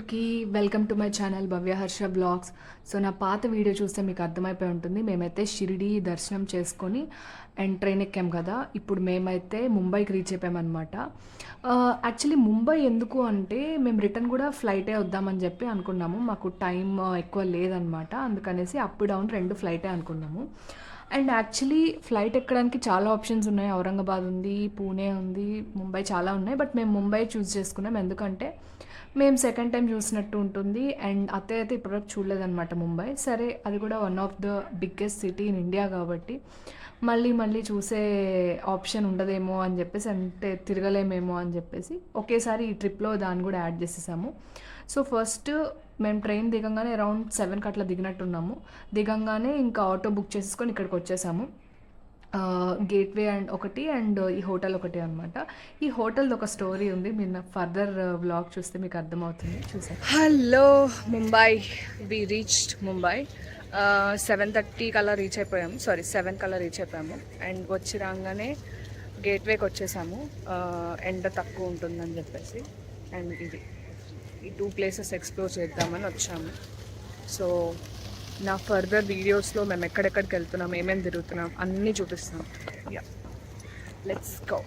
అందరికీ welcome to my channel Bhavya Harsha vlogs. So నా పాత వీడియో చూస్తే మీకు అర్థమైపోయి ఉంటుంది. మేమైతే షిరిడి దర్శనం చేసుకొని అండ్ ట్రైన్ ఎక్కాం కదా. ఇప్పుడు మేమైతే ముంబైకి రీచ్ అయిపోయామన్నమాట. యాక్చువల్లీ ముంబై ఎందుకు అంటే మేము రిటర్న్ కూడా ఫ్లైటే వద్దామని చెప్పి అనుకున్నాము. మాకు టైం ఎక్కువ లేదనమాట. అందుకనేసి అప్ డౌన్ 2 ఫ్లైటే అనుకున్నాము. అండ్ యాక్చువల్లీ ఫ్లైట్ ఎక్కడానికి చాలా ఆప్షన్స్ ఉన్నాయి. ఔరంగాబాద్ ఉంది, పూణే ఉంది, ముంబై చాలా ఉన్నాయి. బట్ మేము ముంబై చూస్ చేసుకున్నాం. ఎందుకంటే మేము సెకండ్ టైం చూసినట్టు ఉంటుంది. అండ్ అత్తయ్య అయితే ఇప్పటివరకు చూడలేదన్నమాట ముంబై. సరే, అది కూడా one of the biggest city in India కాబట్టి మళ్ళీ మళ్ళీ చూసే ఆప్షన్ ఉండదేమో అని చెప్పేసి, అంటే తిరగలేమేమో అని చెప్పేసి ఒకేసారి ఈ ట్రిప్లో దాన్ని కూడా యాడ్ చేసేసాము. సో ఫస్ట్ మేము ట్రైన్ దిగంగానే అరౌండ్ 7కి అట్లా దిగినట్టున్నాము. దిగంగానే ఇంకా ఆటో బుక్ చేసేసుకొని ఇక్కడికి వచ్చేసాము. గేట్వే ఒకటి అండ్ ఈ హోటల్ ఒకటి అనమాట. ఈ హోటల్ది ఒక స్టోరీ ఉంది. మీరు ఫర్దర్ వ్లాగ్ చూస్తే మీకు అర్థమవుతుంది. చూసాను. Hello Mumbai, we reached Mumbai. 7:30 కల్లా రీచ్ అయిపోయాము. సారీ 7 కల్లా రీచ్ అయిపోయాము. అండ్ వచ్చి రాగానే గేట్వేకి వచ్చేసాము. ఎండ తక్కువ ఉంటుందని చెప్పేసి. అండ్ ఈ 2 ప్లేసెస్ ఎక్స్ప్లోర్ చేద్దామని వచ్చాము. సో నా ఫర్దర్ వీడియోస్లో మేము ఎక్కడెక్కడికి వెళ్తున్నాం, ఏమేమి తిరుగుతున్నాం అన్నీ చూపిస్తాం. Yeah, let's go.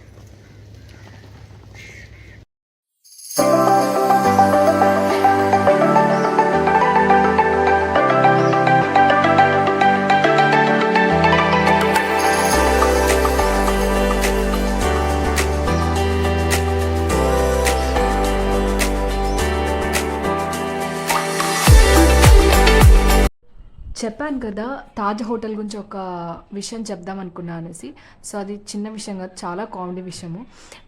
చెప్పాను కదా, తాజ్ హోటల్ గురించి ఒక విషయం చెప్దాం అనుకున్నా అనేసి. సో అది చిన్న విషయం కాదు, చాలా కామెడీ విషయము.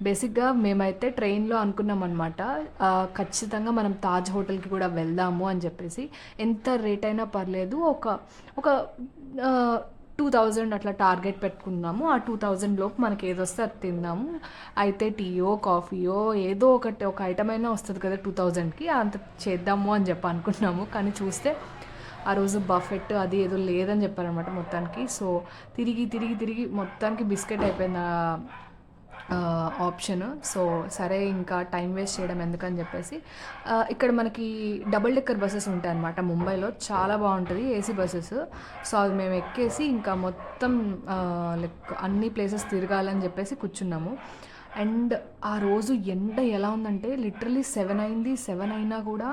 బేసిక్గా మేమైతే ట్రైన్లో అనుకున్నాం అనమాట, ఖచ్చితంగా మనం తాజ్ హోటల్కి కూడా వెళ్దాము అని చెప్పేసి. ఎంత రేట్ అయినా పర్లేదు, ఒక 2000 అట్లా టార్గెట్ పెట్టుకున్నాము. ఆ 2000 లోపు మనకి ఏది వస్తే అది తిందాము. అయితే టీయో కాఫీయో ఏదో ఒక ఐటమ్ అయినా వస్తుంది కదా 2000కి, అంత చేద్దాము అని చెప్పి అనుకున్నాము. కానీ చూస్తే ఆ రోజు బఫెట్ అది ఏదో లేదని చెప్పారనమాట మొత్తానికి. సో తిరిగి మొత్తానికి బిస్కెట్ అయిపోయింది ఆప్షన్. సో సరే, ఇంకా టైం వేస్ట్ చేయడం ఎందుకని చెప్పేసి ఇక్కడ మనకి డబుల్ డెక్కర్ బస్సెస్ ఉంటాయి అన్నమాట ముంబైలో. చాలా బాగుంటుంది ఏసీ బస్సెస్. సో అది మేము ఎక్కేసి ఇంకా మొత్తం లైక్ అన్ని ప్లేసెస్ తిరగాలని చెప్పేసి కూర్చున్నాము. అండ్ ఆ రోజు ఎండ ఎలా ఉందంటే లిటరలీ 7 అయింది. 7 అయినా కూడా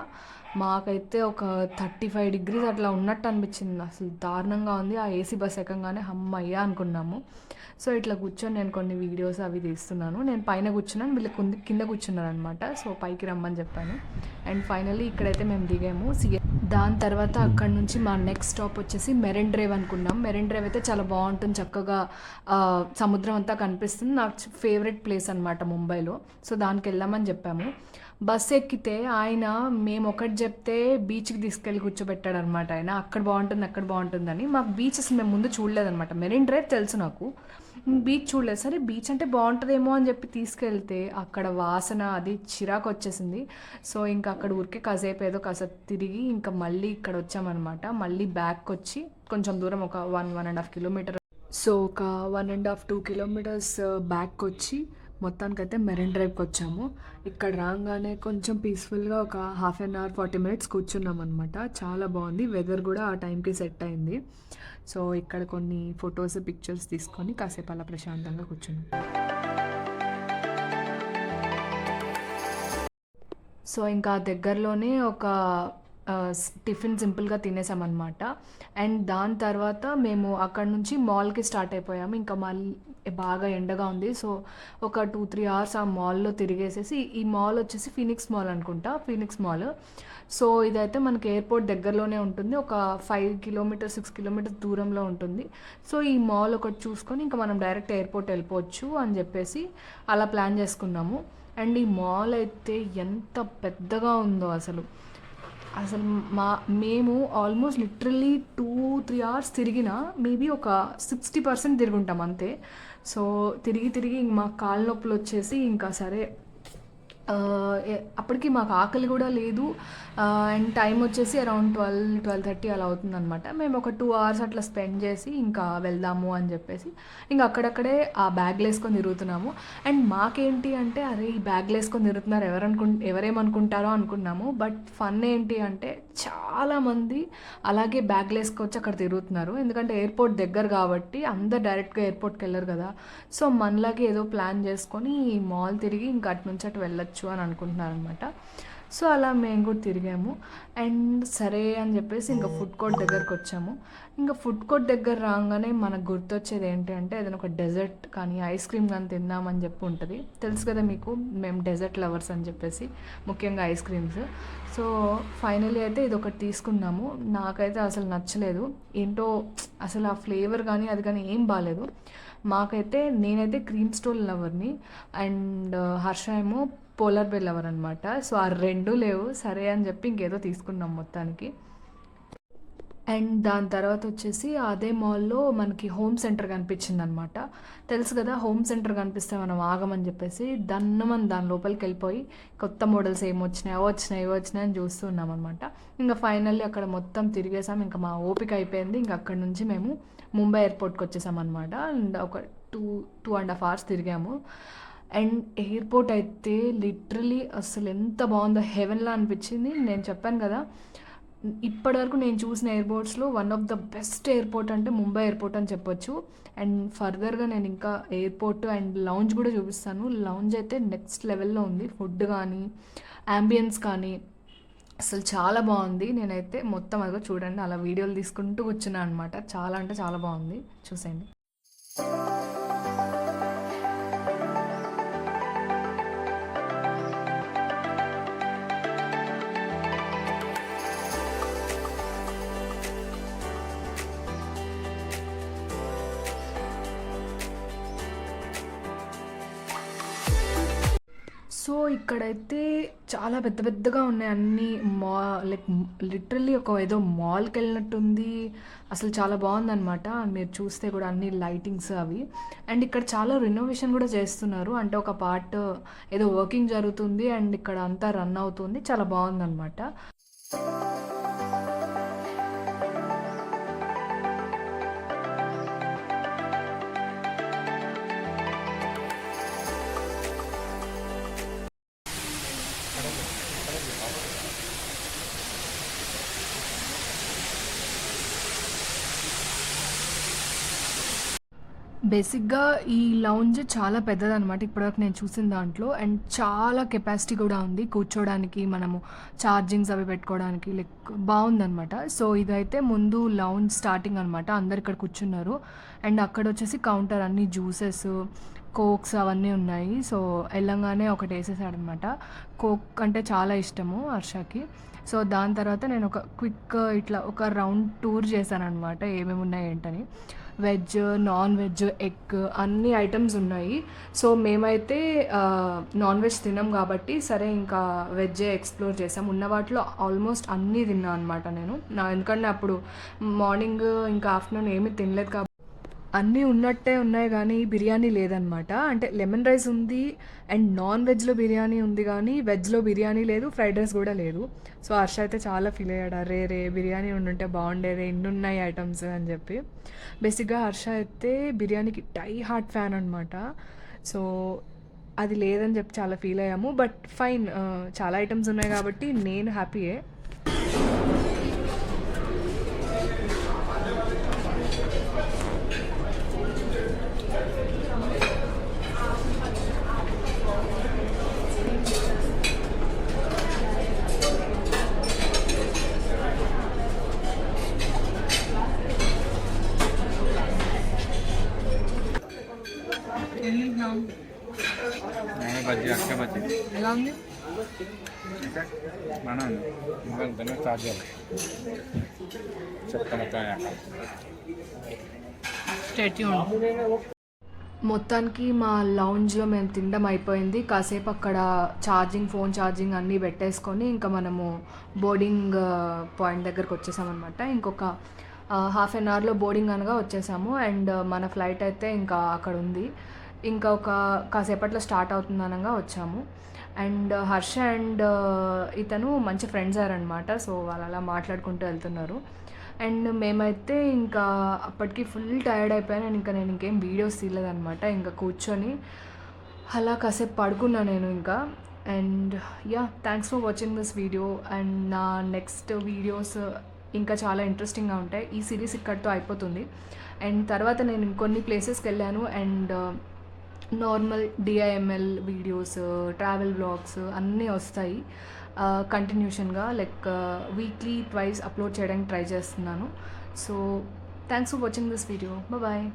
మాకైతే ఒక 35 degrees అట్లా ఉన్నట్టు అనిపించింది. అసలు దారుణంగా ఉంది. ఆ ఏసీ బస్ ఎక్కగానే హమ్మయ్యా అనుకున్నాము. సో ఇట్లా కూర్చొని నేను కొన్ని వీడియోస్ అవి తీస్తున్నాను. నేను పైన కూర్చున్నాను, వీళ్ళు కింద కూర్చున్నారు అనమాట. సో పైకి రమ్మని చెప్పాను. అండ్ ఫైనల్లీ ఇక్కడైతే మేము దిగాము. దాని తర్వాత అక్కడ నుంచి మా నెక్స్ట్ స్టాప్ వచ్చేసి మెరైన్ డ్రైవ్ అనుకున్నాం. మెరైన్ డ్రైవ్ అయితే చాలా బాగుంటుంది, చక్కగా సముద్రం అంతా కనిపిస్తుంది. నాకు ఫేవరెట్ ప్లేస్ అనమాట ముంబైలో. సో దానికి వెళ్దామని చెప్పాము. బస్ ఎక్కితే ఆయన మేము ఒకటి చెప్తే బీచ్కి తీసుకెళ్ళి కూర్చోబెట్టాడు అనమాట. ఆయన అక్కడ బాగుంటుందని. మాకు బీచెస్ మేము ముందు చూడలేదనమాట. మెరైన్ డ్రైవ్ తెలుసు నాకు, బీచ్ చూడలేదు. సరే బీచ్ అంటే బాగుంటుందేమో అని చెప్పి తీసుకెళ్తే అక్కడ వాసన అది చిరాకు వచ్చేసింది. సో ఇంకా అక్కడ ఊరికే కాసేపు తిరిగి ఇంకా మళ్ళీ ఇక్కడ వచ్చామన్నమాట. మళ్ళీ బ్యాక్ వచ్చి కొంచెం దూరం ఒక 1.5 kilometer, సో ఒక 1.5-2 kilometers బ్యాక్ వచ్చి మొత్తానికైతే మెరైన్ డ్రైవ్కి వచ్చాము. ఇక్కడ రాగానే కొంచెం పీస్ఫుల్గా ఒక 1/2 hour 40 minutes కూర్చున్నాం అనమాట. చాలా బాగుంది, వెదర్ కూడా ఆ టైంకి సెట్ అయింది. సో ఇక్కడ కొన్ని ఫొటోస్ పిక్చర్స్ తీసుకొని కాసేపు అలా ప్రశాంతంగా కూర్చున్నాం. సో ఇంకా దగ్గరలోనే ఒక టిఫిన్ సింపుల్గా తినేసామన్నమాట. అండ్ దాని తర్వాత మేము అక్కడ నుంచి మాల్కి స్టార్ట్ అయిపోయాము. ఇంకా మళ్ళీ బాగా ఎండగా ఉంది. సో ఒక 2-3 hours ఆ మాల్లో తిరిగేసేసి, ఈ మాల్ వచ్చేసి ఫీనిక్స్ మాల్ అనుకుంటా, ఫీనిక్స్ మాల్. సో ఇదైతే మనకి ఎయిర్పోర్ట్ దగ్గరలోనే ఉంటుంది. ఒక 6 kilometers దూరంలో ఉంటుంది. సో ఈ మాల్ ఒకటి చూసుకొని ఇంకా మనం డైరెక్ట్ ఎయిర్పోర్ట్ వెళ్ళిపోవచ్చు అని చెప్పేసి అలా ప్లాన్ చేసుకున్నాము. అండ్ ఈ మాల్ అయితే ఎంత పెద్దగా ఉందో అసలు మేము ఆల్మోస్ట్ లిటరల్లీ 2-3 hours తిరిగినా మేబీ ఒక 60% తిరుగుంటాం అంతే. సో తిరిగి మా కాళ్ళ నొప్పులు వచ్చేసి ఇంకా సరే అప్పటికి మాకు ఆకలి కూడా లేదు. అండ్ టైం వచ్చేసి అరౌండ్ 12-12:30 అలా అవుతుందనమాట. మేము ఒక 2 అవర్స్ అట్లా స్పెండ్ చేసి ఇంకా వెళ్దాము అని చెప్పేసి ఇంకా అక్కడక్కడే ఆ బ్యాగ్లు వేసుకొని తిరుగుతున్నాము. అండ్ మాకేంటి అంటే అరే ఈ బ్యాగ్లు వేసుకొని తిరుగుతున్నారు ఎవరేమనుకుంటారో అనుకున్నాము. బట్ ఫన్ ఏంటి అంటే చాలామంది అలాగే బ్యాగ్లు వేసుకొచ్చి అక్కడ తిరుగుతున్నారు. ఎందుకంటే ఎయిర్పోర్ట్ దగ్గర కాబట్టి అందరు డైరెక్ట్గా ఎయిర్పోర్ట్కి వెళ్ళరు కదా. సో మనలాగే ఏదో ప్లాన్ చేసుకొని మాల్ తిరిగి ఇంకా అటు నుంచి అటు వెళ్ళొచ్చు అని అనుకుంటున్నారనమాట. సో అలా మేము కూడా తిరిగాము. అండ్ సరే అని చెప్పేసి ఇంకా ఫుడ్ కోర్ట్ దగ్గరకు వచ్చాము. ఇంకా ఫుడ్ కోర్ట్ దగ్గర రాగానే మనకు గుర్తొచ్చేది ఏంటి అంటే ఏదైనా ఒక డెజర్ట్ కానీ ఐస్ క్రీమ్ కానీ తిందామని చెప్పి ఉంటుంది. తెలుసు కదా మీకు, మేము డెజర్ట్ లవర్స్ అని చెప్పేసి, ముఖ్యంగా ఐస్ క్రీమ్స్. సో ఫైనలీ అయితే ఇది ఒకటి తీసుకున్నాము. నాకైతే అసలు నచ్చలేదు. ఏంటో అసలు ఆ ఫ్లేవర్ కానీ అది కానీ ఏం బాగాలేదు. నేనైతే క్రీమ్ స్టోల్ లవర్ని, అండ్ హర్ష ఏమో పోలార్ బేర్ లవర్ అనమాట. సో ఆ రెండు లేవు. సరే అని చెప్పి ఇంకేదో తీసుకున్నాం మొత్తానికి. అండ్ దాని తర్వాత వచ్చేసి అదే మాల్లో మనకి హోమ్ సెంటర్ కనిపించింది అనమాట. తెలుసు కదా, హోమ్ సెంటర్ కనిపిస్తే మనం ఆగమని చెప్పేసి మనం దాని లోపలికి వెళ్ళిపోయి కొత్త మోడల్స్ ఏమొచ్చినాయి అని చూస్తూ ఉన్నాం అనమాట. ఇంకా ఫైనల్లీ అక్కడ మొత్తం తిరిగేసాం. ఇంకా మా ఓపిక అయిపోయింది. ఇంకా అక్కడ నుంచి మేము ముంబై ఎయిర్పోర్ట్కి వచ్చేసాం అనమాట. అండ్ ఒక 2-2.5 అవర్స్ తిరిగాము. అండ్ ఎయిర్పోర్ట్ అయితే లిటరలీ అసలు ఎంత బాగుందో, హెవెన్లా అనిపించింది. నేను చెప్పాను కదా, ఇప్పటివరకు నేను చూసిన ఎయిర్పోర్ట్స్లో one of the best airport అంటే ముంబై ఎయిర్పోర్ట్ అని చెప్పొచ్చు. అండ్ ఫర్దర్గా నేను ఇంకా ఎయిర్పోర్ట్ అండ్ లౌంజ్ కూడా చూపిస్తాను. లౌంజ్ అయితే నెక్స్ట్ లెవెల్లో ఉంది. ఫుడ్ కానీ అంబియన్స్ కానీ అసలు చాలా బాగుంది. నేనైతే మొత్తం అదిగో చూడండి అలా వీడియోలు తీసుకుంటూ కూర్చున్నాను అనమాట. చాలా అంటే చాలా బాగుంది, చూసేయండి. సో ఇక్కడైతే చాలా పెద్ద పెద్దగా ఉన్నాయి అన్నీ. లైక్ లిటరల్లీ ఒక ఏదో మాల్కి వెళ్ళినట్టుంది. అసలు చాలా బాగుందన్నమాట. మీరు చూస్తే కూడా అన్ని లైటింగ్స్ అవి. అండ్ ఇక్కడ చాలా రినోవేషన్ కూడా చేస్తున్నారు. అంటే ఒక పార్ట్ ఏదో వర్కింగ్ జరుగుతుంది అండ్ ఇక్కడ అంతా రన్ అవుతుంది. చాలా బాగుందన్నమాట. బేసిక్‌గా ఈ లౌంజ్ చాలా పెద్దదనమాట ఇప్పటివరకు నేను చూసిన దాంట్లో. అండ్ చాలా కెపాసిటీ కూడా ఉంది కూర్చోడానికి, మనము ఛార్జింగ్స్ అవి పెట్టుకోవడానికి. లైక్ బాగుందనమాట. సో ఇదైతే ముందు లౌంజ్ స్టార్టింగ్ అనమాట. అందరు ఇక్కడ కూర్చున్నారు. అండ్ అక్కడ వచ్చేసి కౌంటర్, అన్ని జ్యూసెస్, కోక్స్ అవన్నీ ఉన్నాయి. సో వెళ్ళంగానే ఒకటి వేసేసాడనమాట. కోక్ అంటే చాలా ఇష్టము హర్షకి. సో దాని తర్వాత నేను ఒక క్విక్ ఇట్లా ఒక రౌండ్ టూర్ చేశాననమాట, ఏమేమి ఉన్నాయి ఏంటని. వెజ్, నాన్ వెజ్, ఎగ్ అన్ని ఐటమ్స్ ఉన్నాయి. సో మేమైతే నాన్ వెజ్ తిన్నాం కాబట్టి సరే ఇంకా వెజ్జే ఎక్స్ప్లోర్ చేసాం. ఉన్న వాటిలో ఆల్మోస్ట్ అన్నీ తిన్నాను అనమాట నేను. ఎందుకంటే అప్పుడు మార్నింగ్ ఇంకా ఆఫ్టర్నూన్ ఏమీ తినలేదు కాబట్టి అన్నీ ఉన్నట్టే ఉన్నాయి కానీ బిర్యానీ లేదనమాట. అంటే లెమన్ రైస్ ఉంది అండ్ నాన్ వెజ్లో బిర్యానీ ఉంది కానీ వెజ్లో బిర్యానీ లేదు, ఫ్రైడ్ రైస్ కూడా లేదు. సో హర్ష అయితే చాలా ఫీల్ అయ్యాడు, రే బిర్యానీ ఉండుంటే బాగుండేది, ఎన్ని ఉన్నాయి ఐటమ్స్ అని చెప్పి. బేసిక్గా హర్ష అయితే బిర్యానీకి డై హార్ట్ ఫ్యాన్ అనమాట. సో అది లేదని చెప్పి చాలా ఫీల్ అయ్యాము. బట్ ఫైన్, చాలా ఐటమ్స్ ఉన్నాయి కాబట్టి నేను హ్యాపీయే. బజ్జీ అక్క బజ్జీ ఎలా ఉంది? మనం ఇంకా స్టార్ట్ చేయాలి. చెప్తాను మొత్తానికి మా లౌంజ్లో మేము తినడం అయిపోయింది. కాసేపు అక్కడ ఫోన్ ఛార్జింగ్ అన్నీ పెట్టేసుకొని ఇంకా మనము బోర్డింగ్ పాయింట్ దగ్గరకు వచ్చేసామన్నమాట. ఇంకొక హాఫ్ అన్ అవర్లో బోర్డింగ్ అనగా వచ్చేసాము. అండ్ మన ఫ్లైట్ అయితే ఇంకా అక్కడ ఉంది. ఇంకా కాసేపట్లో స్టార్ట్ అవుతుంది అనగా వచ్చాము. అండ్ హర్ష అండ్ ఇతను మంచి ఫ్రెండ్స్ అయ్యారనమాట. సో వాళ్ళు అలా మాట్లాడుకుంటూ వెళ్తున్నారు. అండ్ మేమైతే ఇంకా అప్పటికి ఫుల్ టైర్డ్ అయిపోయాను. నేను ఇంకేం వీడియోస్ తీయలేదనమాట. ఇంకా కూర్చొని అలా కాసేపు పడుకున్నా నేను ఇంకా. And thanks for watching this video. And నా నెక్స్ట్ వీడియోస్ ఇంకా చాలా ఇంట్రెస్టింగ్గా ఉంటాయి. ఈ సిరీస్ ఇక్కడితో అయిపోతుంది. అండ్ తర్వాత నేను ఇంకొన్ని ప్లేసెస్కి వెళ్ళాను. And normal DIML videos, travel vlogs అన్నీ వస్తాయి కంటిన్యూషన్గా. లైక్ వీక్లీ ట్వైస్ అప్లోడ్ చేయడానికి ట్రై చేస్తున్నాను. So thanks for watching this video. Bye.